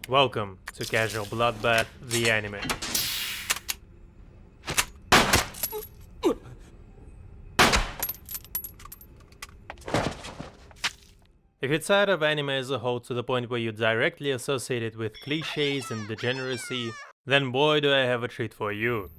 Welcome to Casual Bloodbath, the anime. If you're tired of anime as a whole to the point where you directly associate it with cliches and degeneracy, then boy do I have a treat for you.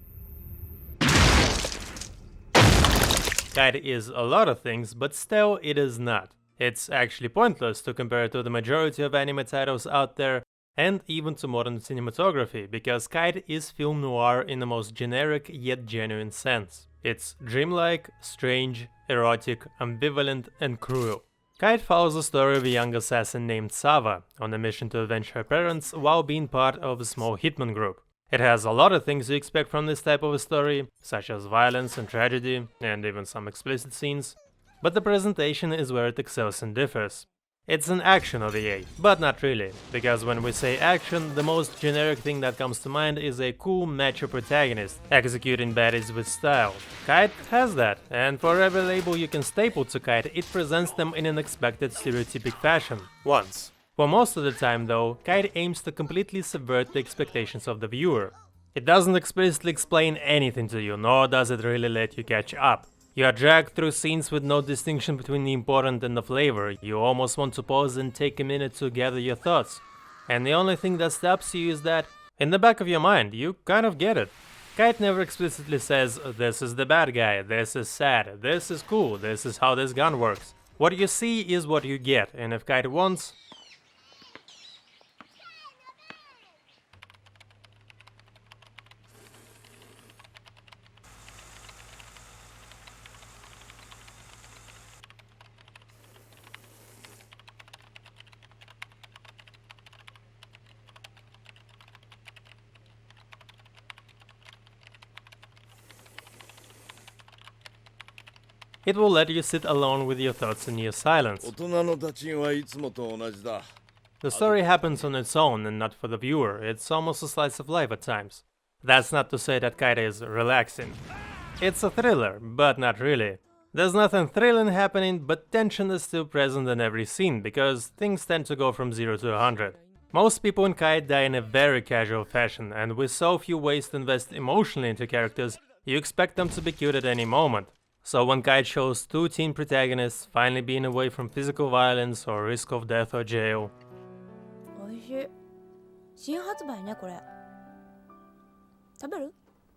Kite is a lot of things, but still it is not. It's actually pointless to compare it to the majority of anime titles out there, and even to modern cinematography, because Kite is film noir in the most generic yet genuine sense. It's dreamlike, strange, erotic, ambivalent, and cruel. Kite follows the story of a young assassin named Sava, on a mission to avenge her parents while being part of a small hitman group. It has a lot of things you expect from this type of a story, such as violence and tragedy, and even some explicit scenes, but the presentation is where it excels and differs. It's an action OVA, but not really, because when we say action, the most generic thing that comes to mind is a cool macho protagonist, executing baddies with style. Kite has that, and for every label you can staple to Kite, it presents them in an expected stereotypic fashion. Once. For most of the time though, Kite aims to completely subvert the expectations of the viewer. It doesn't explicitly explain anything to you, nor does it really let you catch up. You are dragged through scenes with no distinction between the important and the flavor. You almost want to pause and take a minute to gather your thoughts. And the only thing that stops you is that, in the back of your mind, you kind of get it. Kite never explicitly says, this is the bad guy, this is sad, this is cool, this is how this gun works. What you see is what you get, and if Kite wants... it will let you sit alone with your thoughts in your silence. The story happens on its own and not for the viewer, it's almost a slice of life at times. That's not to say that Kite is relaxing. It's a thriller, but not really. There's nothing thrilling happening, but tension is still present in every scene, because things tend to go from 0 to 100. Most people in Kite die in a very casual fashion, and with so few ways to invest emotionally into characters, you expect them to be killed at any moment. So when Kite shows two teen protagonists finally being away from physical violence or risk of death or jail,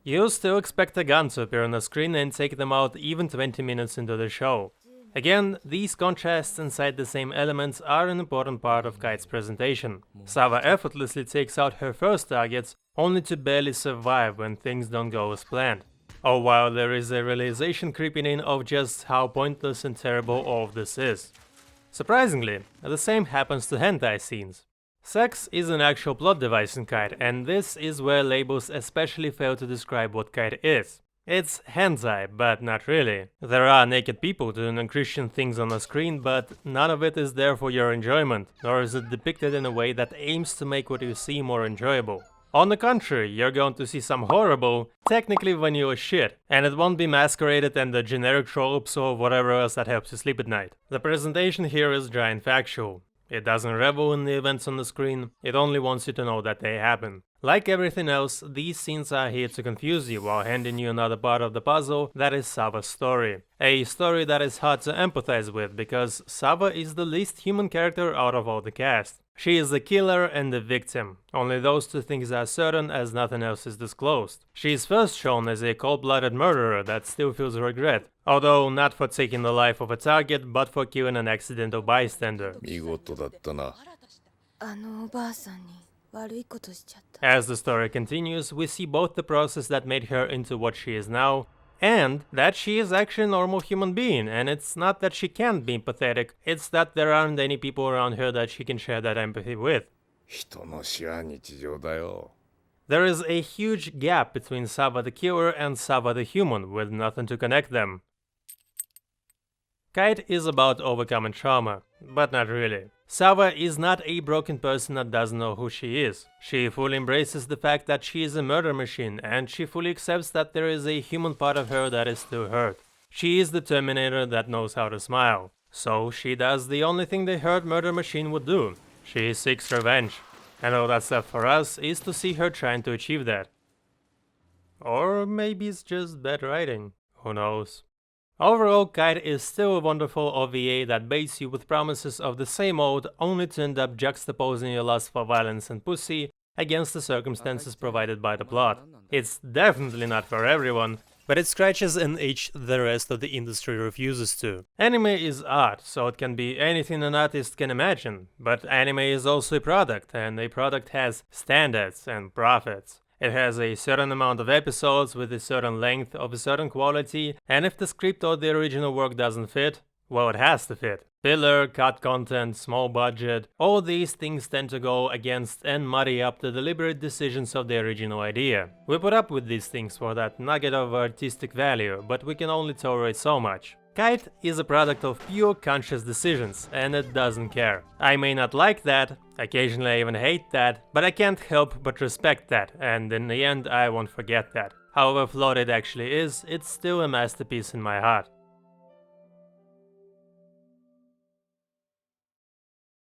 you'll still expect a gun to appear on the screen and take them out even 20 minutes into the show. Again, these contrasts inside the same elements are an important part of Kite's presentation. Sava effortlessly takes out her first targets, only to barely survive when things don't go as planned. All while there is a realization creeping in of just how pointless and terrible all of this is. Surprisingly, the same happens to hentai scenes. Sex is an actual plot device in Kite, and this is where labels especially fail to describe what Kite is. It's hentai, but not really. There are naked people doing unchristian things on the screen, but none of it is there for your enjoyment, nor is it depicted in a way that aims to make what you see more enjoyable. On the contrary, you're going to see some horrible, technically vanilla shit, and it won't be masqueraded in the generic tropes or whatever else that helps you sleep at night. The presentation here is dry and factual. It doesn't revel in the events on the screen, it only wants you to know that they happen. Like everything else, these scenes are here to confuse you while handing you another part of the puzzle that is Sava's story. A story that is hard to empathize with because Sava is the least human character out of all the cast. She is the killer and the victim. Only those two things are certain as nothing else is disclosed. She is first shown as a cold-blooded murderer that still feels regret, although not for taking the life of a target but for killing an accidental bystander. As the story continues, we see both the process that made her into what she is now, and that she is actually a normal human being, and it's not that she can't be empathetic, it's that there aren't any people around her that she can share that empathy with. There is a huge gap between Sava the killer and Sava the human, with nothing to connect them. Kite is about overcoming trauma, but not really. Sava is not a broken person that doesn't know who she is. She fully embraces the fact that she is a murder machine, and she fully accepts that there is a human part of her that is still hurt. She is the Terminator that knows how to smile. So she does the only thing the hurt murder machine would do. She seeks revenge. And all that's left for us is to see her trying to achieve that. Or maybe it's just bad writing, who knows. Overall, Kite is still a wonderful OVA that baits you with promises of the same old, only to end up juxtaposing your lust for violence and pussy against the circumstances provided by the plot. It's definitely not for everyone, but it scratches an itch the rest of the industry refuses to. Anime is art, so it can be anything an artist can imagine, but anime is also a product, and a product has standards and profits. It has a certain amount of episodes with a certain length of a certain quality, and if the script or the original work doesn't fit, well, it has to fit. Filler, cut content, small budget, all these things tend to go against and muddy up the deliberate decisions of the original idea. We put up with these things for that nugget of artistic value, but we can only tolerate so much. Kite is a product of pure conscious decisions, and it doesn't care. I may not like that, occasionally I even hate that, but I can't help but respect that, and in the end I won't forget that. However flawed it actually is, it's still a masterpiece in my heart.